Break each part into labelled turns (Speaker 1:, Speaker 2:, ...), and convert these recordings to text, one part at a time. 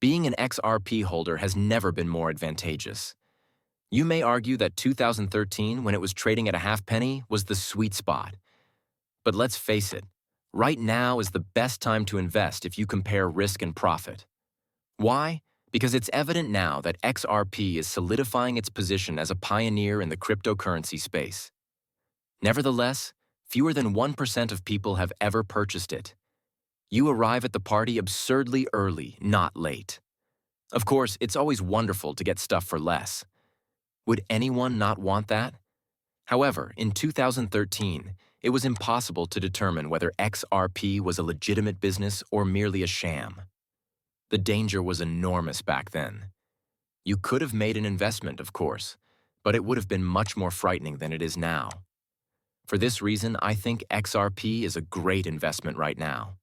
Speaker 1: Being an XRP holder has never been more advantageous. You may argue that 2013, when it was trading at a half penny, was the sweet spot. But let's face it, right now is the best time to invest if you compare risk and profit. Why? Because it's evident now that XRP is solidifying its position as a pioneer in the cryptocurrency space. Nevertheless, fewer than 1% of people have ever purchased it. You arrive at the party absurdly early, not late. Of course, it's always wonderful to get stuff for less. Would anyone not want that? However, in 2013, it was impossible to determine whether XRP was a legitimate business or merely a sham. The danger was enormous back then. You could have made an investment, of course, but it would have been much more frightening than it is now. For this reason, I think XRP is a great investment right now.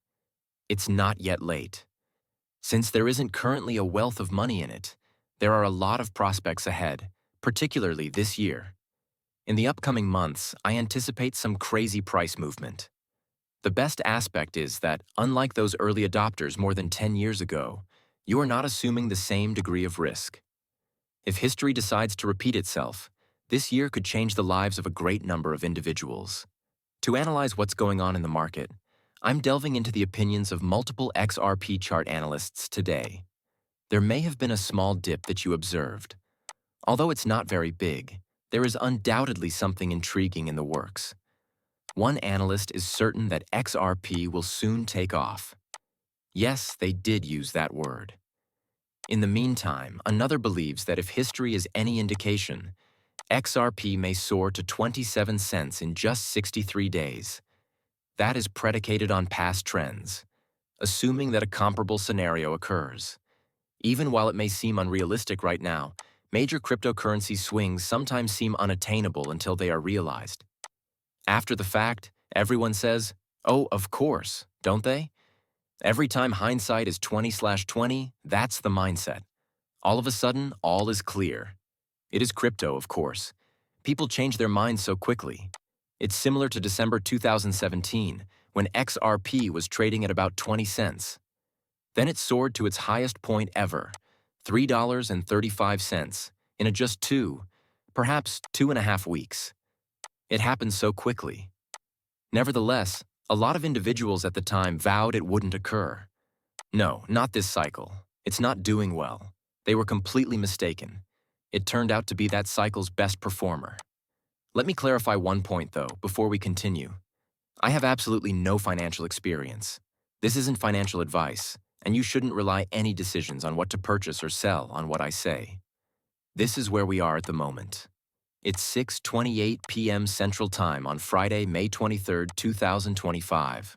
Speaker 1: It's not yet late. Since there isn't currently a wealth of money in it, there are a lot of prospects ahead, particularly this year. In the upcoming months, I anticipate some crazy price movement. The best aspect is that, unlike those early adopters more than 10 years ago, you are not assuming the same degree of risk. If history decides to repeat itself, this year could change the lives of a great number of individuals. To analyze what's going on in the market, I'm delving into the opinions of multiple XRP chart analysts today. There may have been a small dip that you observed. Although it's not very big, there is undoubtedly something intriguing in the works. One analyst is certain that XRP will soon take off. Yes, they did use that word. In the meantime, another believes that if history is any indication, XRP may soar to 27 cents in just 63 days. That is predicated on past trends, assuming that a comparable scenario occurs. Even while it may seem unrealistic right now, major cryptocurrency swings sometimes seem unattainable until they are realized. After the fact, everyone says, "Oh, of course," don't they? Every time hindsight is 20/20, that's the mindset. All of a sudden, all is clear. It is crypto, of course. People change their minds so quickly. It's similar to December 2017, when XRP was trading at about 20 cents. Then it soared to its highest point ever, $3.35, in just perhaps 2.5 weeks. It happened so quickly. Nevertheless, a lot of individuals at the time vowed it wouldn't occur. No, not this cycle. It's not doing well. They were completely mistaken. It turned out to be that cycle's best performer. Let me clarify one point, though, before we continue. I have absolutely no financial experience. This isn't financial advice, and you shouldn't rely any decisions on what to purchase or sell on what I say. This is where we are at the moment. It's 6:28 p.m. Central Time on Friday, May 23, 2025.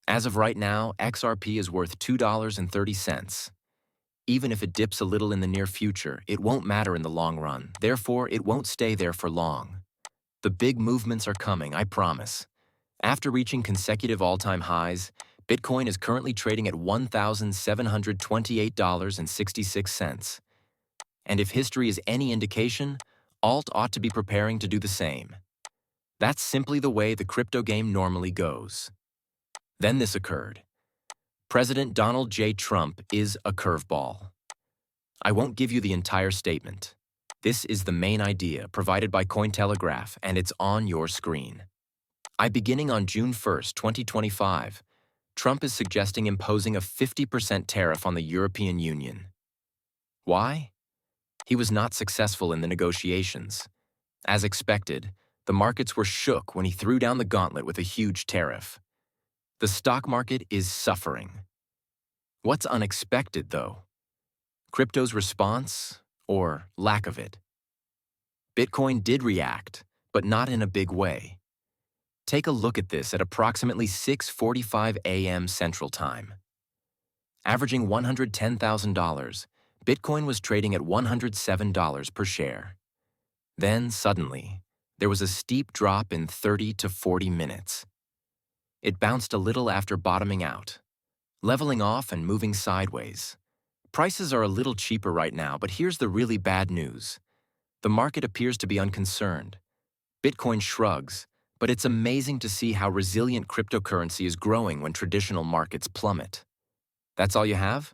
Speaker 1: As of right now, XRP is worth $2.30. Even if it dips a little in the near future, it won't matter in the long run. Therefore, it won't stay there for long. The big movements are coming, I promise. After reaching consecutive all-time highs, Bitcoin is currently trading at $1,728.66. And if history is any indication, alt ought to be preparing to do the same. That's simply the way the crypto game normally goes. Then this occurred. President Donald J. Trump is a curveball. I won't give you the entire statement. This is the main idea provided by Cointelegraph, and it's on your screen. Beginning on June 1, 2025, Trump is suggesting imposing a 50% tariff on the European Union. Why? He was not successful in the negotiations. As expected, the markets were shook when he threw down the gauntlet with a huge tariff. The stock market is suffering. What's unexpected, though? Crypto's response, or lack of it. Bitcoin did react, but not in a big way. Take a look at this at approximately 6:45 a.m. Central Time. Averaging $110,000, Bitcoin was trading at $107 per share. Then, suddenly, there was a steep drop in 30 to 40 minutes. It bounced a little after bottoming out, leveling off and moving sideways. Prices are a little cheaper right now, but here's the really bad news. The market appears to be unconcerned. Bitcoin shrugs, but it's amazing to see how resilient cryptocurrency is growing when traditional markets plummet. That's all you have?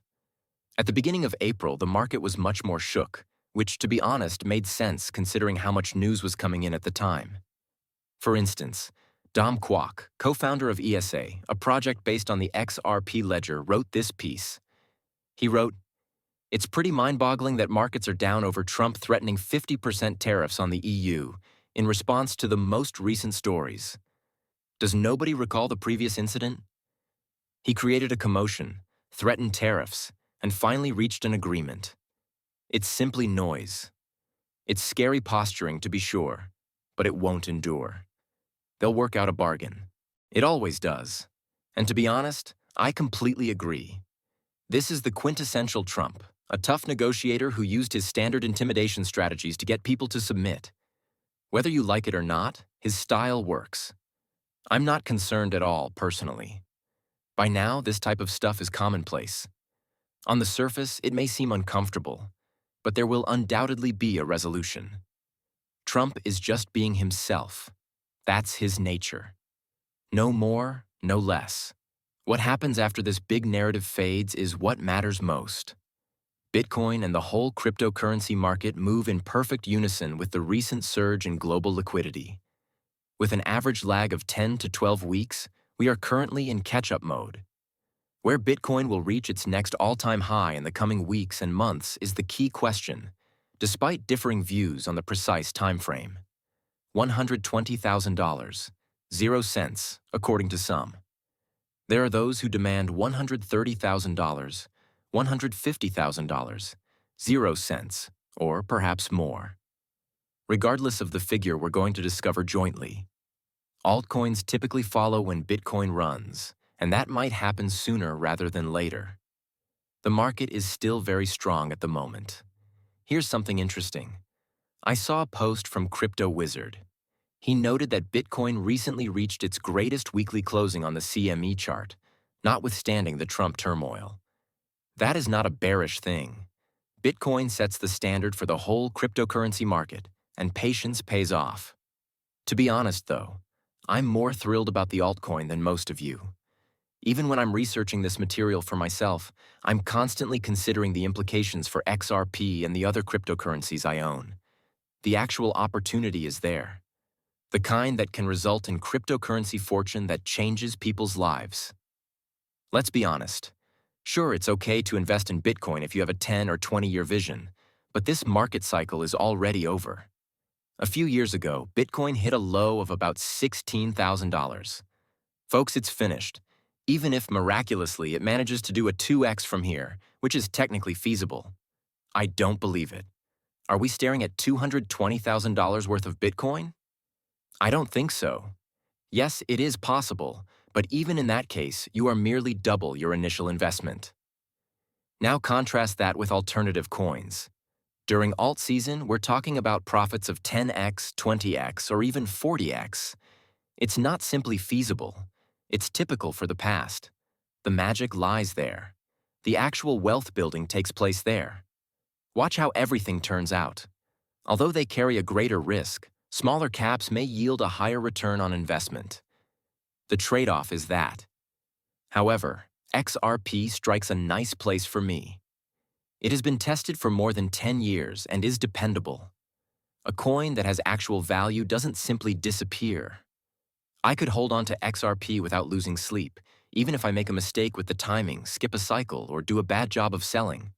Speaker 1: At the beginning of April, the market was much more shook, which, to be honest, made sense considering how much news was coming in at the time. For instance, Dom Kwok, co-founder of ESA, a project based on the XRP ledger, wrote this piece. He wrote, "It's pretty mind-boggling that markets are down over Trump threatening 50% tariffs on the EU in response to the most recent stories. Does nobody recall the previous incident? He created a commotion, threatened tariffs, and finally reached an agreement. It's simply noise. It's scary posturing, to be sure, but it won't endure. They'll work out a bargain. It always does. And to be honest, I completely agree. This is the quintessential Trump, a tough negotiator who used his standard intimidation strategies to get people to submit. Whether you like it or not, his style works. I'm not concerned at all, personally. By now, this type of stuff is commonplace. On the surface, it may seem uncomfortable, but there will undoubtedly be a resolution. Trump is just being himself. That's his nature. No more, no less. What happens after this big narrative fades is what matters most. Bitcoin and the whole cryptocurrency market move in perfect unison with the recent surge in global liquidity. With an average lag of 10 to 12 weeks, we are currently in catch-up mode. Where Bitcoin will reach its next all-time high in the coming weeks and months is the key question, despite differing views on the precise time frame. $120,000, 0 cents, according to some. There are those who demand $130,000, $150,000, 0 cents, or perhaps more. Regardless of the figure we're going to discover jointly, altcoins typically follow when Bitcoin runs, and that might happen sooner rather than later. The market is still very strong at the moment. Here's something interesting. I saw a post from Crypto Wizard. He noted that Bitcoin recently reached its greatest weekly closing on the CME chart, notwithstanding the Trump turmoil. That is not a bearish thing. Bitcoin sets the standard for the whole cryptocurrency market, and patience pays off. To be honest, though, I'm more thrilled about the altcoin than most of you. Even when I'm researching this material for myself, I'm constantly considering the implications for XRP and the other cryptocurrencies I own. The actual opportunity is there. The kind that can result in cryptocurrency fortune that changes people's lives. Let's be honest. Sure, it's okay to invest in Bitcoin if you have a 10 or 20-year vision, but this market cycle is already over. A few years ago, Bitcoin hit a low of about $16,000. Folks, it's finished. Even if miraculously it manages to do a 2x from here, which is technically feasible. I don't believe it. Are we staring at $220,000 worth of Bitcoin? I don't think so. Yes, it is possible, but even in that case, you are merely double your initial investment. Now contrast that with alternative coins. During alt season, we're talking about profits of 10x, 20x, or even 40x. It's not simply feasible. It's typical for the past. The magic lies there. The actual wealth building takes place there. Watch how everything turns out. Although they carry a greater risk, smaller caps may yield a higher return on investment. The trade-off is that. However, XRP strikes a nice place for me. It has been tested for more than 10 years and is dependable. A coin that has actual value doesn't simply disappear. I could hold on to XRP without losing sleep, even if I make a mistake with the timing, skip a cycle, or do a bad job of selling.